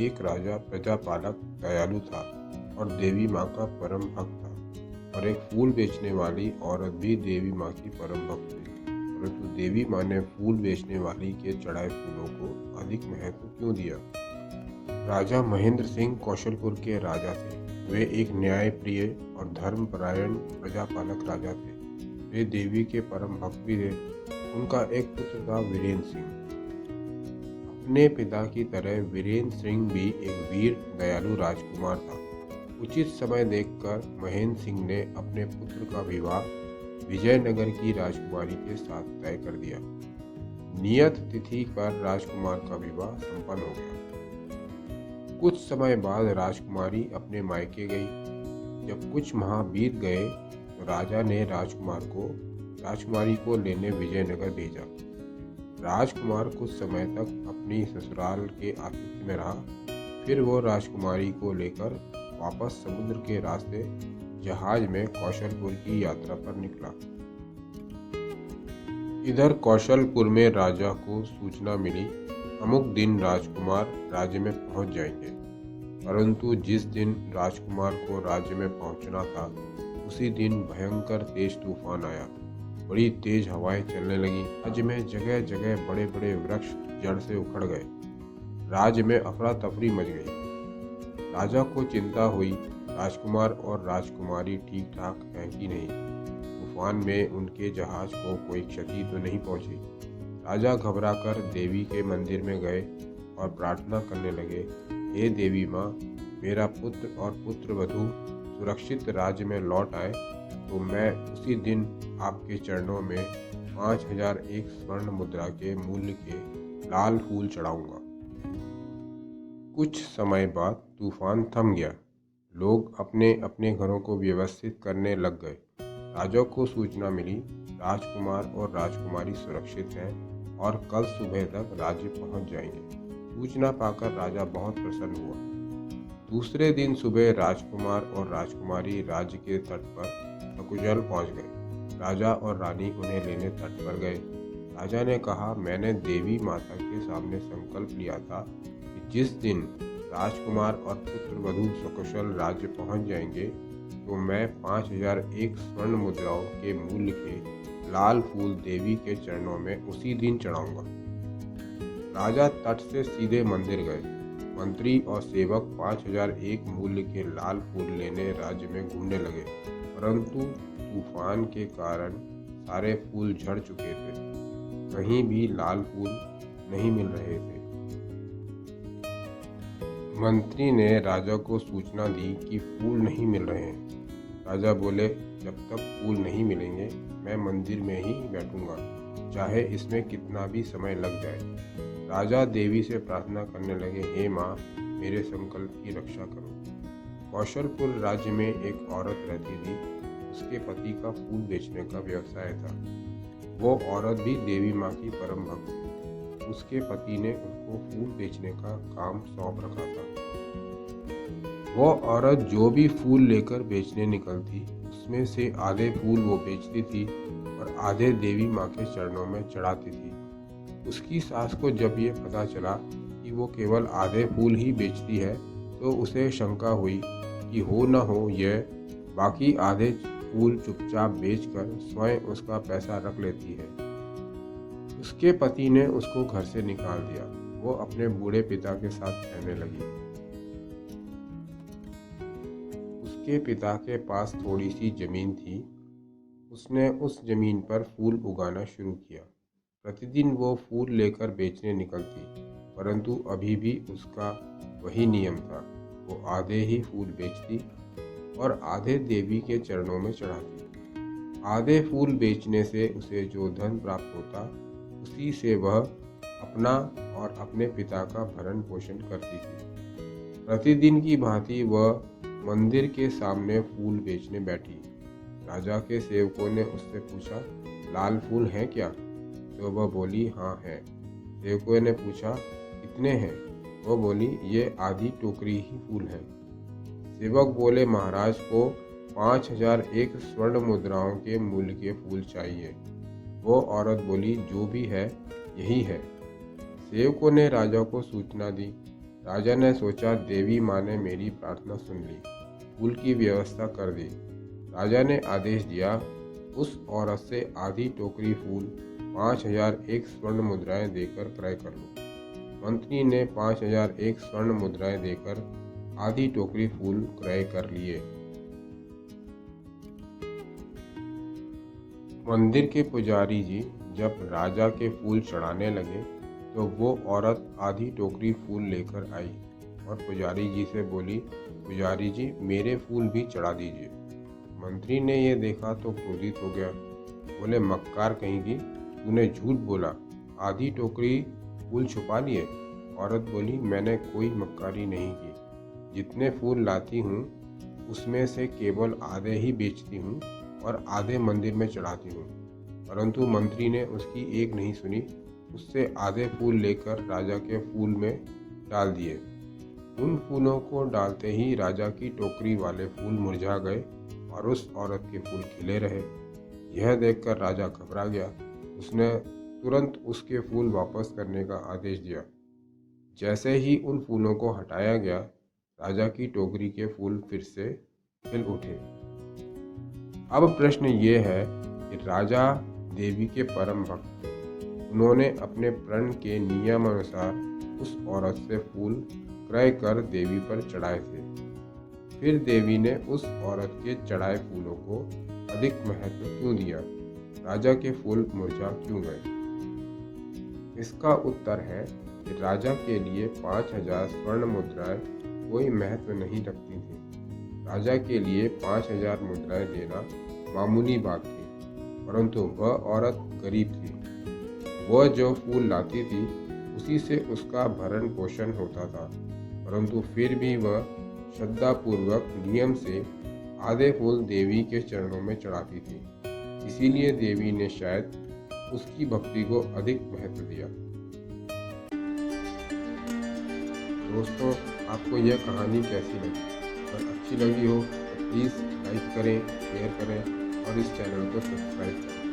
एक राजा प्रजापालक दयालु था और देवी माँ का परम भक्त था। और एक फूल बेचने वाली औरत भी देवी माँ की परम भक्त थी। परंतु देवी माँ ने फूल बेचने वाली के चढ़ाए फूलों को अधिक महत्व क्यों दिया? राजा महेंद्र सिंह कौशलपुर के राजा थे। वे एक न्यायप्रिय और धर्मपरायण प्रजापालक राजा थे। वे देवी के परम भक्त भी थे। उनका एक पुत्र था वीरेंद्र सिंह। अपने पिता की तरह वीरेंद्र सिंह भी एक वीर दयालु राजकुमार था। उचित समय देखकर महेंद्र सिंह ने अपने पुत्र का विवाह विजयनगर की राजकुमारी के साथ तय कर दिया। नियत तिथि पर राजकुमार का विवाह संपन्न हो गया। कुछ समय बाद राजकुमारी अपने मायके गई। जब कुछ माह बीत गए तो राजा ने राजकुमारी को लेने विजयनगर भेजा। राजकुमार कुछ समय तक अपनी ससुराल के आतिथ्य में रहा। फिर वो राजकुमारी को लेकर वापस समुद्र के रास्ते जहाज में कौशलपुर की यात्रा पर निकला। इधर कौशलपुर में राजा को सूचना मिली, अमुक दिन राजकुमार राज्य में पहुंच जाएंगे। परंतु जिस दिन राजकुमार को राज्य में पहुंचना था उसी दिन भयंकर तेज तूफान आया। बड़ी तेज हवाएं चलने लगी। राज्य में जगह जगह बड़े बड़े वृक्ष जड़ से उखड़ गए। राज्य में अफरा तफरी मच गई। राजा को चिंता हुई, राजकुमार और राजकुमारी ठीक ठाक हैं कि नहीं, तूफान में उनके जहाज को कोई क्षति तो नहीं पहुंची। राजा घबराकर देवी के मंदिर में गए और प्रार्थना करने लगे, हे देवी माँ, मेरा पुत्र और पुत्रवधू सुरक्षित राज्य में लौट आए तो मैं उसी दिन आपके चरणों में 5001 स्वर्ण मुद्रा के मूल्य के लाल फूल चढ़ाऊंगा। कुछ समय बाद तूफान थम गया। लोग अपने अपने घरों को व्यवस्थित करने लग गए। राजा को सूचना मिली, राजकुमार और राजकुमारी सुरक्षित हैं और कल सुबह तक राज्य पहुंच जाएंगे। सूचना पाकर राजा बहुत प्रसन्न हुआ। दूसरे दिन सुबह राजकुमार और राजकुमारी राज्य के तट पर सकुशल पहुंच गए। राजा और रानी उन्हें लेने तट पर गए। राजा ने कहा, मैंने देवी माता के सामने संकल्प लिया था कि जिस दिन राजकुमार और पुत्रवधू सकुशल राज्य पहुंच जाएंगे तो मैं 5001 स्वर्ण मुद्राओं के मूल्य के लाल फूल देवी के चरणों में उसी दिन चढ़ाऊंगा। राजा तट से सीधे मंदिर गए। मंत्री और सेवक 5001 मूल्य के लाल फूल लेने राज्य में घूमने लगे, परंतु तूफान के कारण सारे फूल झड़ चुके थे। कहीं भी लाल फूल नहीं मिल रहे थे। मंत्री ने राजा को सूचना दी कि फूल नहीं मिल रहे हैं। राजा बोले, जब तक फूल नहीं मिलेंगे मैं मंदिर में ही बैठूंगा, चाहे इसमें कितना भी समय लग जाए। राजा देवी से प्रार्थना करने लगे, हे माँ, मेरे संकल्प की रक्षा करो। कौशलपुर राज्य में एक औरत रहती थी। उसके पति का फूल बेचने का व्यवसाय था। वो औरत भी देवी माँ की परम भक्त थी। उसके पति ने उसको फूल बेचने का काम सौंप रखा था। वो औरत जो भी फूल लेकर बेचने निकलती उसमें से आधे फूल वो बेचती थी और आधे देवी माँ के चरणों में चढ़ाती थी। उसकी सास को जब ये पता चला कि वो केवल आधे फूल ही बेचती है तो उसे शंका हुई कि हो न हो यह बाकी आधे फूल चुपचाप बेचकर स्वयं उसका पैसा रख लेती है। उसके पति ने उसको घर से निकाल दिया। वो अपने बूढ़े पिता के साथ रहने लगी। उसके पिता के पास थोड़ी सी जमीन थी। उसने उस जमीन पर फूल उगाना शुरू किया। प्रतिदिन वो फूल लेकर बेचने निकलती, परंतु अभी भी उसका वही नियम था। वो आधे ही फूल बेचती और आधे देवी के चरणों में चढ़ाती। आधे फूल बेचने से उसे जो धन प्राप्त होता उसी से वह अपना और अपने पिता का भरण पोषण करती थी। प्रतिदिन की भांति वह मंदिर के सामने फूल बेचने बैठी। राजा के सेवकों ने उससे पूछा, लाल फूल हैं क्या? तो वह बोली, हाँ है। सेवकों ने पूछा, कितने हैं? वह बोली, ये आधी टोकरी ही फूल है। सेवक बोले, महाराज को 5001 स्वर्ण मुद्राओं के मूल्य के फूल चाहिए। वो औरत बोली, जो भी है यही है। सेवकों ने राजा को सूचना दी। राजा ने सोचा देवी माँ ने मेरी प्रार्थना सुन ली, फूल की व्यवस्था कर दी। राजा ने आदेश दिया, उस औरत से आधी टोकरी फूल 5001 स्वर्ण मुद्राएं देकर क्रय कर लो। मंत्री ने 5001 स्वर्ण मुद्राएं देकर आधी टोकरी फूल क्रय कर लिए। मंदिर के पुजारी जी जब राजा के फूल चढ़ाने लगे तो वो औरत आधी टोकरी फूल लेकर आई और पुजारी जी से बोली, पुजारी जी मेरे फूल भी चढ़ा दीजिए। मंत्री ने ये देखा तो क्रोधित हो गया, बोले, मक्कार कहेंगी, तूने झूठ बोला, आधी टोकरी फूल छुपा लिए। औरत बोली, मैंने कोई मक्कारी नहीं की, जितने फूल लाती हूँ उसमें से केवल आधे ही बेचती हूँ और आधे मंदिर में चढ़ाती हूँ। परंतु मंत्री ने उसकी एक नहीं सुनी, उससे आधे फूल लेकर राजा के फूल में डाल दिए। उन फूलों को डालते ही राजा की टोकरी वाले फूल मुरझा गए और उस औरत के फूल खिले रहे। यह देखकर राजा घबरा गया। उसने तुरंत उसके फूल वापस करने का आदेश दिया। जैसे ही उन फूलों को हटाया गया, राजा की टोकरी के फूल फिर से खिल उठे। अब प्रश्न ये है कि राजा देवी के परम भक्त थे। उन्होंने अपने प्रण के नियम अनुसार उस औरत से फूल क्रय कर देवी पर चढ़ाए थे। फिर देवी ने उस औरत के चढ़ाए फूलों को अधिक महत्व क्यों दिया? राजा के फूल मुरझा क्यों गए? इसका उत्तर है कि राजा के लिए 5000 स्वर्ण मुद्राएं कोई महत्व नहीं रखती थी। राजा के लिए 5000 मुद्राएं देना मामूली बात थी, परंतु वह औरत गरीब थी। वह जो फूल लाती थी उसी से उसका भरण पोषण होता था, परंतु फिर भी वह श्रद्धापूर्वक नियम से आधे फूल देवी के चरणों में चढ़ाती थी। इसीलिए देवी ने शायद उसकी भक्ति को अधिक महत्व दिया। दोस्तों, आपको यह कहानी कैसी लगी? अगर अच्छी लगी हो तो प्लीज़ लाइक करें, शेयर करें और इस चैनल को सब्सक्राइब करें।